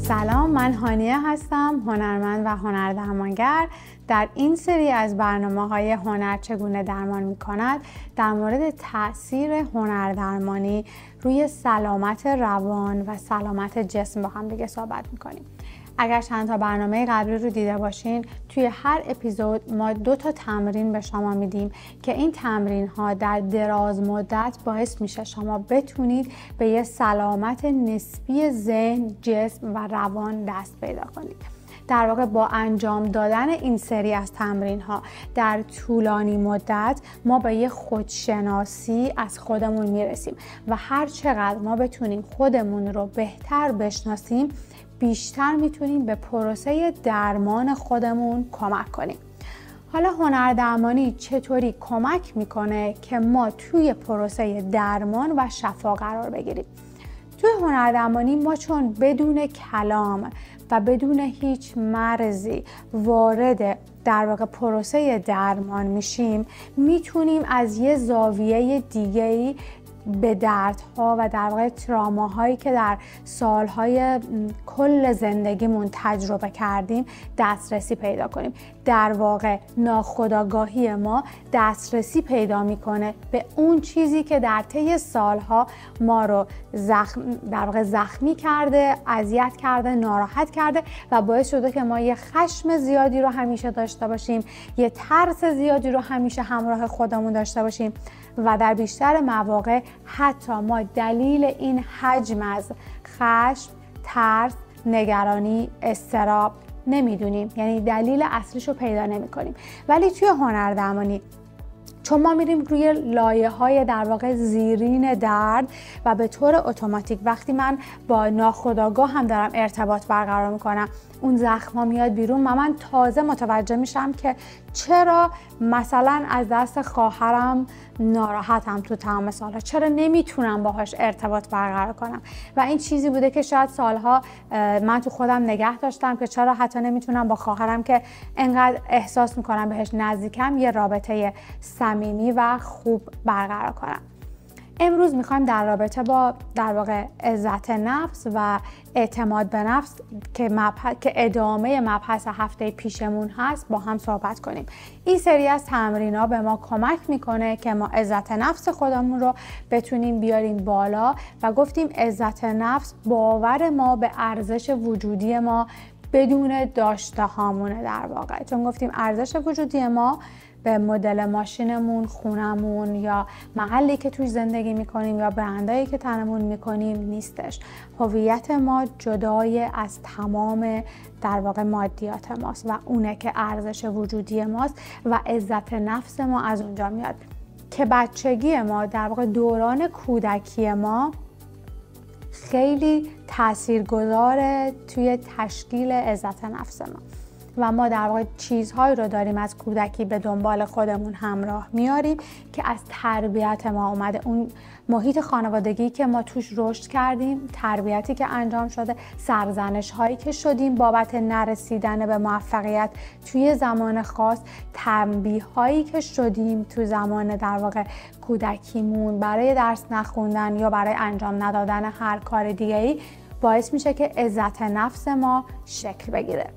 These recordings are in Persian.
سلام، من هانیه هستم، هنرمند و هنردرمانگر. در این سری از برنامه‌های هنر چگونه درمان می‌کند در مورد تأثیر هنردرمانی روی سلامت روان و سلامت جسم با هم دیگه صحبت می‌کنیم. اگر چند تا برنامه قبلی رو دیده باشین، توی هر اپیزود ما 2 تا تمرین به شما میدیم که این تمرین ها در دراز مدت باعث میشه شما بتونید به یه سلامت نسبی ذهن، جسم و روان دست پیدا کنید. در واقع با انجام دادن این سری از تمرین ها در طولانی مدت ما به یه خودشناسی از خودمون میرسیم و هر چقدر ما بتونیم خودمون رو بهتر بشناسیم، بیشتر میتونیم به پروسه درمان خودمون کمک کنیم. حالا هنردرمانی چطوری کمک میکنه که ما توی پروسه درمان و شفا قرار بگیریم؟ توی هنردرمانی ما چون بدون کلام و بدون هیچ مرزی وارد در واقع پروسه درمان میشیم، میتونیم از یه زاویه دیگه‌ای به دردها و در واقع تراماهایی که در سالهای کل زندگیمون تجربه کردیم دسترسی پیدا کنیم. در واقع ناخودآگاهی ما دسترسی پیدا میکنه به اون چیزی که در طی سالها ما رو در واقع زخمی کرده، اذیت کرده، ناراحت کرده و باعث شده که ما یه خشم زیادی رو همیشه داشته باشیم، یه ترس زیادی رو همیشه همراه خودمون داشته باشیم و در بیشتر مواقع حتی ما دلیل این حجم از خشم، ترس، نگرانی، اضطراب نمیدونیم، یعنی دلیل اصلیشو پیدا نمی کنیم. ولی توی هنردرمانی چون ما میریم روی لایه‌های در واقع زیرین درد و به طور اتوماتیک وقتی من با ناخودآگاه هم دارم ارتباط برقرار میکنم، اون زخم‌ها میاد بیرون و من تازه متوجه میشم که چرا مثلا از دست خواهرم ناراحتم تو تمام سالها، چرا نمیتونم باهاش ارتباط برقرار کنم. و این چیزی بوده که شاید سالها من تو خودم نگه داشتم که چرا حتی نمیتونم با خواهرم که انقدر احساس میکنم بهش نزدیکم یه رابطه صمیمی و خوب برقرار کنم. امروز میخوایم در رابطه با در واقع عزت نفس و اعتماد به نفس که ادامه مبحث هفته پیشمون هست با هم صحبت کنیم. این سری از تمرین‌ها به ما کمک میکنه که ما عزت نفس خودمون رو بتونیم بیاریم بالا و گفتیم عزت نفس باور ما به ارزش وجودی ما بدون داشته هامونه. در واقع چون گفتیم ارزش وجودی ما به مدل ماشینمون، خونمون یا محلی که توش زندگی میکنیم یا برندایی که تنمون میکنیم نیستش. هویت ما جدای از تمام در واقع مادیات ماست و اونه که ارزش وجودی ماست و عزت نفس ما از اونجا میاد که بچگی ما در واقع دوران کودکی ما خیلی تاثیرگذاره توی تشکیل عزت نفس ما و ما در واقع چیزهایی رو داریم از کودکی به دنبال خودمون همراه میاریم که از تربیت ما اومده. اون محیط خانوادگی که ما توش رشد کردیم، تربیتی که انجام شده، سرزنش هایی که شدیم بابت نرسیدن به موفقیت توی زمان خاص، تنبیه هایی که شدیم تو زمان در واقع کودکیمون برای درس نخوندن یا برای انجام ندادن هر کار دیگه‌ای باعث میشه که عزت نفس ما شکل بگیره.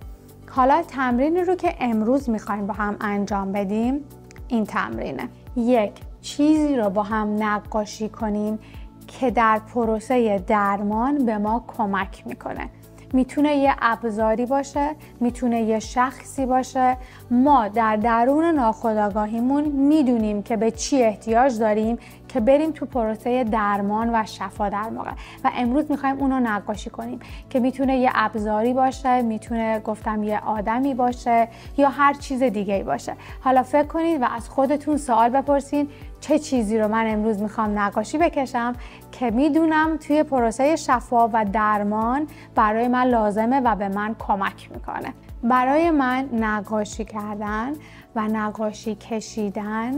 حالا تمرینی رو که امروز میخوایم با هم انجام بدیم این تمرینه. 1. چیزی رو با هم نقاشی کنیم که در پروسه درمان به ما کمک میکنه. میتونه یه ابزاری باشه، میتونه یه شخصی باشه. ما در درون ناخودآگاهیمون میدونیم که به چی احتیاج داریم که بریم تو پروسه درمان و شفا در موقع و امروز میخوایم اونو نقاشی کنیم که میتونه یه ابزاری باشه، میتونه گفتم یه آدمی باشه یا هر چیز دیگه‌ای باشه. حالا فکر کنید و از خودتون سوال بپرسین چه چیزی رو من امروز میخوام نقاشی بکشم که میدونم توی پروسه شفا و درمان برای من لازمه و به من کمک میکنه. برای من نقاشی کردن و نقاشی کشیدن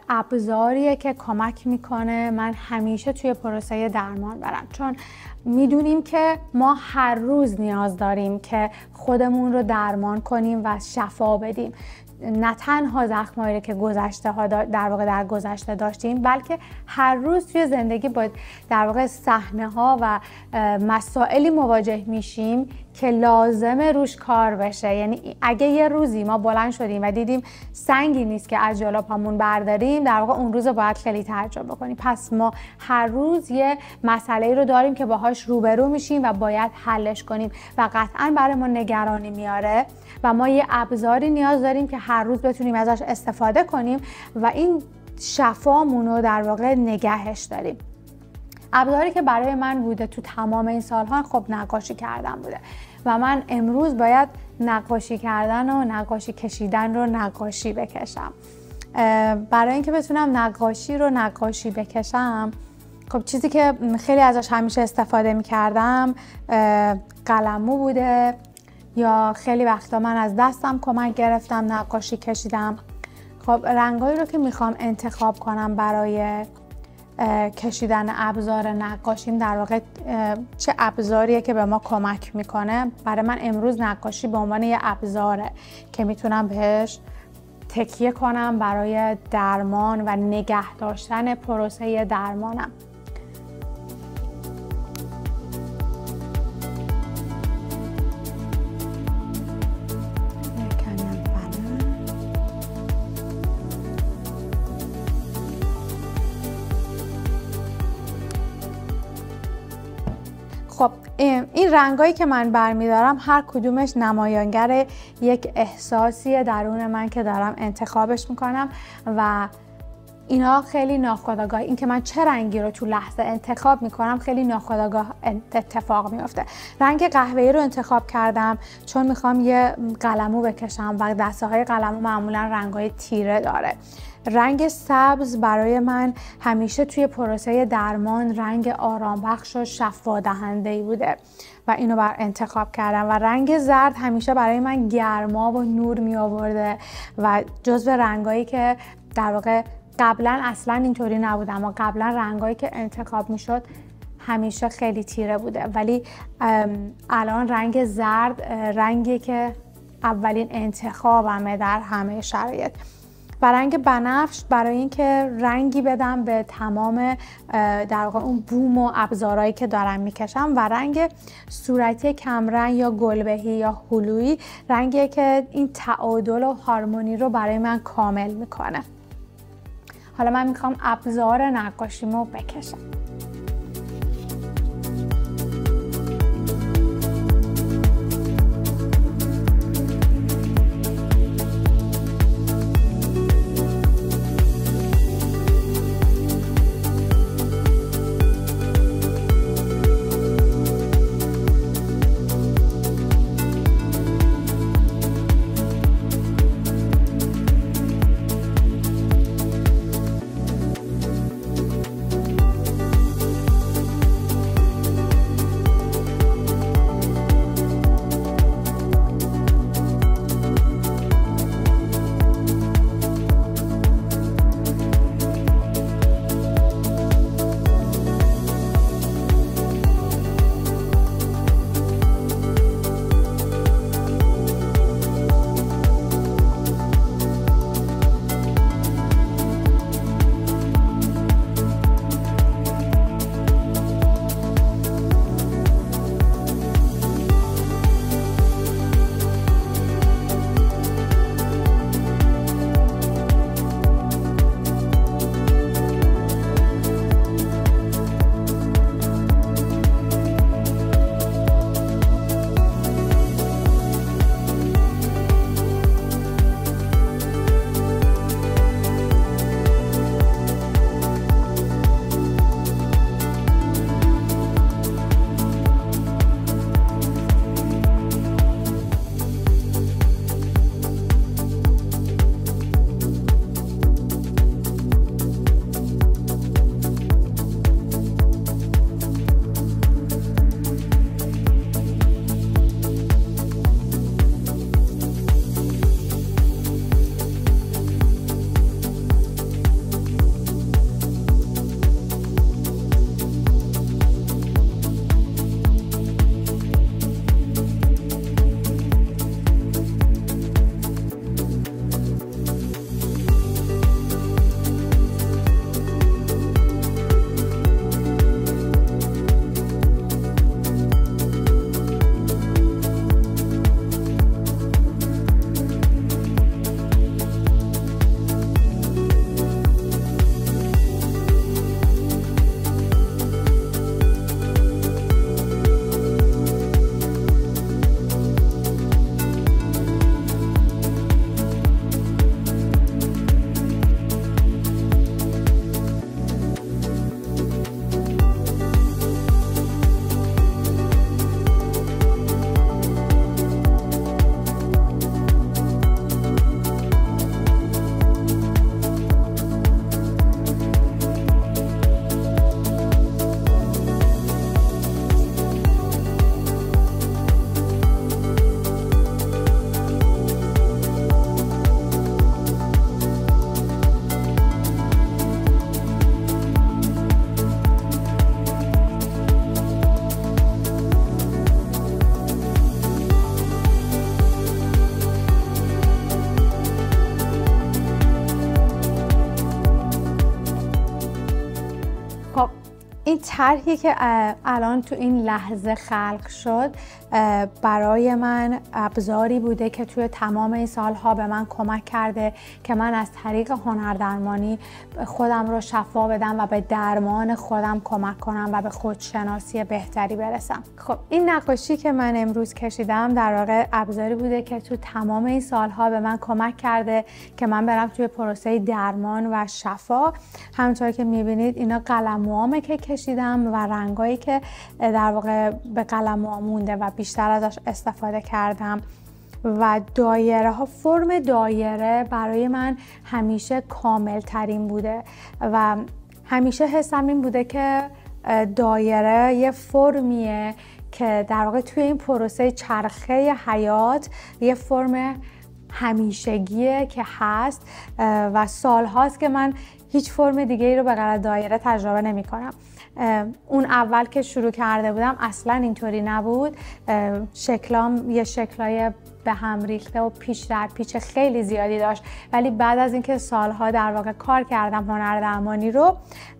ابزاریه که کمک میکنه من همیشه توی پروسه درمان برم، چون میدونیم که ما هر روز نیاز داریم که خودمون رو درمان کنیم و شفا بدیم. نه تنها زخمایی که گذشته ها در واقع در گذشته داشتیم، بلکه هر روز توی زندگی با در واقع صحنه ها و مسائلی مواجه میشیم که لازمه روش کار بشه. یعنی اگه یه روزی ما بلند شدیم و دیدیم سنگی نیست که از جلو پامون برداریم، در واقع اون روز باید خیلی تجربه کنیم. پس ما هر روز یه مسئله رو داریم که باهاش روبرو میشیم و باید حلش کنیم و قطعاً برای ما نگرانی میاره و ما یه ابزاری نیاز داریم که هر روز بتونیم ازش استفاده کنیم و این شفامون رو در واقع نگهش داریم. ابزاری که برای من بوده تو تمام این سالها خب نقاشی کردن بوده و من امروز باید نقاشی کردن و نقاشی کشیدن رو نقاشی بکشم. برای اینکه بتونم نقاشی رو نقاشی بکشم، خب چیزی که خیلی ازش همیشه استفاده می‌کردم قلمو بوده، یا خیلی وقتا من از دستم کمک گرفتم نقاشی کشیدم. خب رنگایی رو که میخوام انتخاب کنم برای کشیدن ابزار نقاشیم، در واقع چه ابزاریه که به ما کمک میکنه؟ برای من امروز نقاشی به عنوان یه ابزاره که میتونم بهش تکیه کنم برای درمان و نگه داشتن پروسه درمانم. خب این رنگایی که من برمیدارم هر کدومش نمایانگر یک احساسی درون من که دارم انتخابش میکنم و اینا خیلی ناخودآگاه، این که من چه رنگی رو تو لحظه انتخاب میکنم خیلی ناخودآگاه اتفاق میفته. رنگ قهوه‌ای رو انتخاب کردم چون میخوام یه قلمو بکشم و دسته های قلمو معمولا رنگای تیره داره. رنگ سبز برای من همیشه توی پروسه درمان رنگ آرام بخش و شفا دهنده‌ای بوده و اینو بر انتخاب کردم. و رنگ زرد همیشه برای من گرما و نور می آورده و جزو رنگایی که در واقع قبلا اصلا اینطوری نبوده، اما قبلا رنگایی که انتخاب می شد همیشه خیلی تیره بوده، ولی الان رنگ زرد رنگی که اولین انتخابمه در همه شرایط. و رنگ بنفش برای اینکه رنگی بدم به تمام در واقع اون بوم و ابزارهایی که دارم میکشم. و رنگ صورتی کمرنگ یا گلبهی یا هلویی رنگیه که این تعادل و هارمونی رو برای من کامل میکنه. حالا من میخوام ابزار نقاشیمو بکشم. طرحی که الان تو این لحظه خلق شد برای من ابزاری بوده که توی تمام این سالها به من کمک کرده که من از طریق هنردرمانی خودم رو شفا بدم و به درمان خودم کمک کنم و به خودشناسی بهتری برسم. خب این نقاشی که من امروز کشیدم در واقع ابزاری بوده که تو تمام این سالها به من کمک کرده که من برم توی پروسه درمان و شفا. همونطور که میبینید اینا قلموامه که کشیدم و رنگایی که در واقع به قلموام مونده و بیشتر ازش استفاده کردم و دایره ها. فرم دایره برای من همیشه کامل ترین بوده و همیشه حسم این بوده که دایره یه فرمیه که در واقع توی این پروسه چرخه حیات یه فرم همیشگیه که هست و سال هاست که من هیچ فرم دیگه ای رو به غیر دایره تجربه نمی کنم. اون اول که شروع کرده بودم اصلا اینطوری نبود، شکلام یه شکلای به هم ریخته و پیچ در پیچ خیلی زیادی داشت، ولی بعد از اینکه سالها در واقع کار کردم هنردرمانی رو،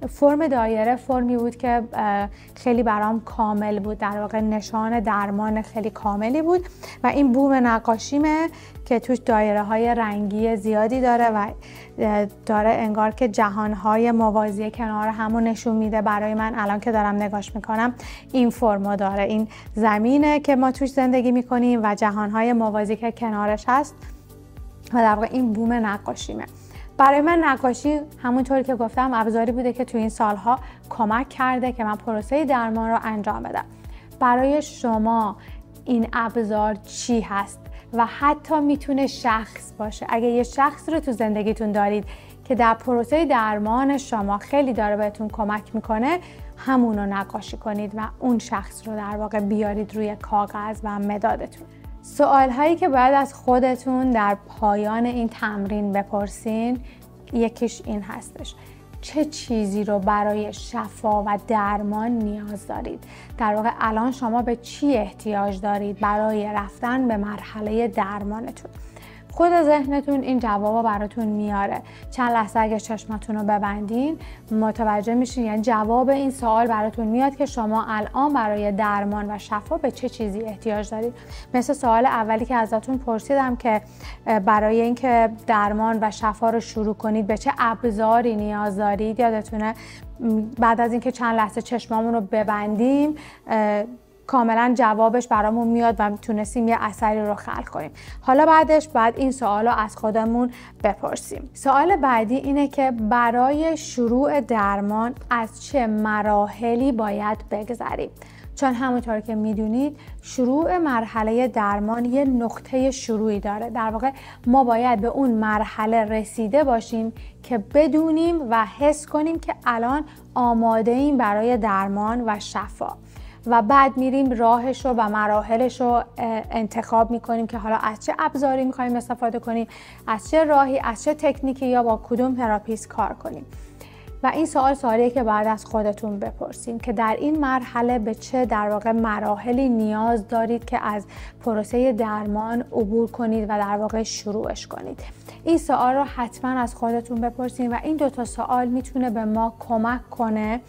فرم دایره فرمی بود که خیلی برام کامل بود، در واقع نشان درمان خیلی کاملی بود و این بوم نقاشیمه که توش دایره های رنگی زیادی داره و داره انگار که جهانهای موازی کنار همون نشون میده. برای من الان که دارم نگاش میکنم این فرمو داره، این زمینه که ما توش زندگی میکنیم و جهانهای موازی که کنارش هست و در واقع این بوم نقاشیمه. برای من نقاشی همونطوری که گفتم ابزاری بوده که تو این سالها کمک کرده که من پروسه درمان رو انجام بدم. برای شما این ابزار چی هست؟ و حتی میتونه شخص باشه. اگه یه شخص رو تو زندگیتون دارید که در پروسه درمان شما خیلی داره بهتون کمک میکنه، همون رو نقاشی کنید و اون شخص رو در واقع بیارید روی کاغذ و مدادتون. سوال هایی که باید از خودتون در پایان این تمرین بپرسین، یکیش این هستش: چه چیزی رو برای شفا و درمان نیاز دارید؟ در واقع الان شما به چی احتیاج دارید برای رفتن به مرحله درمانتون؟ خود ذهنتون این جوابو براتون میاره. چند لحظه اگه چشماتون رو ببندین متوجه میشین، یعنی جواب این سوال براتون میاد که شما الان برای درمان و شفا به چه چیزی احتیاج دارید. مثل سوال اولی که ازتون پرسیدم که برای اینکه درمان و شفا رو شروع کنید به چه ابزاری نیاز دارید. یادتونه بعد از اینکه چند لحظه چشمامون رو ببندیم کاملا جوابش برامون میاد و تونستیم یه اثری رو خلق کنیم. حالا بعدش بعد این سوال رو از خودمون بپرسیم. سوال بعدی اینه که برای شروع درمان از چه مراحلی باید بگذریم؟ چون همونطور که میدونید شروع مرحله درمان یه نقطه شروعی داره. در واقع ما باید به اون مرحله رسیده باشیم که بدونیم و حس کنیم که الان آماده ایم برای درمان و شفا و بعد میریم راهش رو و مراحلش رو انتخاب میکنیم که حالا از چه ابزاری میخوایم استفاده کنیم، از چه راهی، از چه تکنیکی یا با کدوم تراپیست کار کنیم. و این سوالیه که بعد از خودتون بپرسیم که در این مرحله به چه در واقع مراحلی نیاز دارید که از پروسه درمان عبور کنید و در واقع شروعش کنید. این سوال رو حتما از خودتون بپرسید و این دوتا سوال میتونه به ما کمک کنه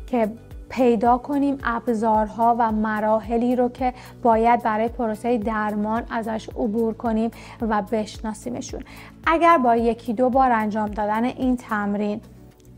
که پیدا کنیم ابزارها و مراحلی رو که باید برای پروسه درمان ازش عبور کنیم و بشناسیمشون. اگر با یکی دو بار انجام دادن این تمرین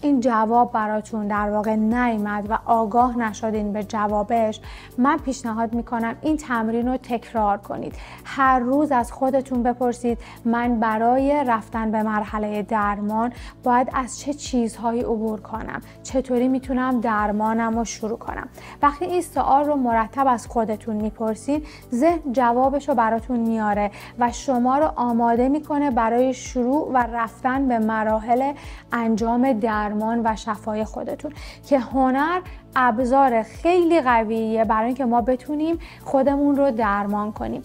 این جواب براتون در واقع نیامد و آگاه نشدین به جوابش، من پیشنهاد میکنم این تمرین رو تکرار کنید. هر روز از خودتون بپرسید من برای رفتن به مرحله درمان باید از چه چیزهایی عبور کنم، چطوری میتونم درمانم رو شروع کنم. وقتی این سوال رو مرتب از خودتون میپرسید، ذهن جوابش رو براتون میاره و شما رو آماده میکنه برای شروع و رفتن به مراحل انجام درمان و شفای خودتون که هنر ابزار خیلی قویه برای اینکه ما بتونیم خودمون رو درمان کنیم.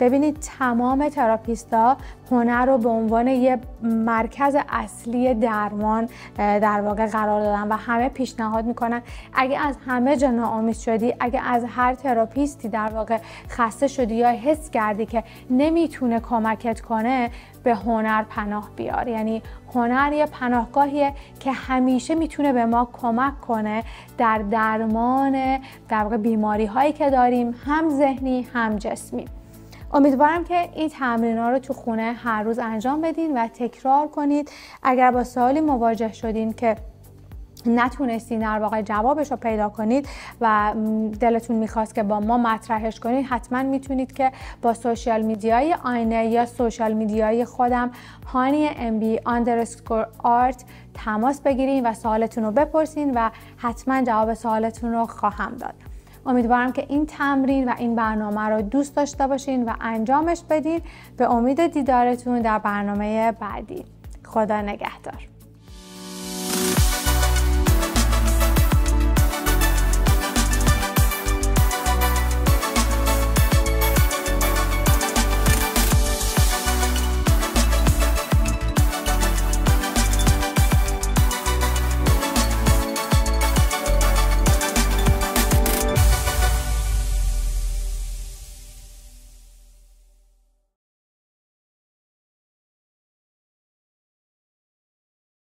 ببینید تمام تراپیستا هنر رو به عنوان یه مرکز اصلی درمان در واقع قرار دادن و همه پیشنهاد میکنن اگه از همه جا ناامید شدی، اگه از هر تراپیستی در واقع خسته شدی یا حس کردی که نمیتونه کمکت کنه، به هنر پناه بیار. یعنی هنر یه پناهگاهیه که همیشه میتونه به ما کمک کنه در درمان در واقع بیماری هایی که داریم، هم ذهنی هم جسمی. امیدوارم که این تمرین‌ها رو تو خونه هر روز انجام بدین و تکرار کنید. اگر با سوالی مواجه شدین که نتونستین در واقع جوابش رو پیدا کنید و دلتون میخواست که با ما مطرحش کنید، حتما میتونید که با سوشال میدیای آینه یا سوشال میدیای خودم hani_art تماس بگیرین و سوالتون رو بپرسین و حتما جواب سوالتون رو خواهم داد. امیدوارم که این تمرین و این برنامه رو دوست داشته باشین و انجامش بدین. به امید دیدارتون در برنامه بعدی. خدا نگهدار.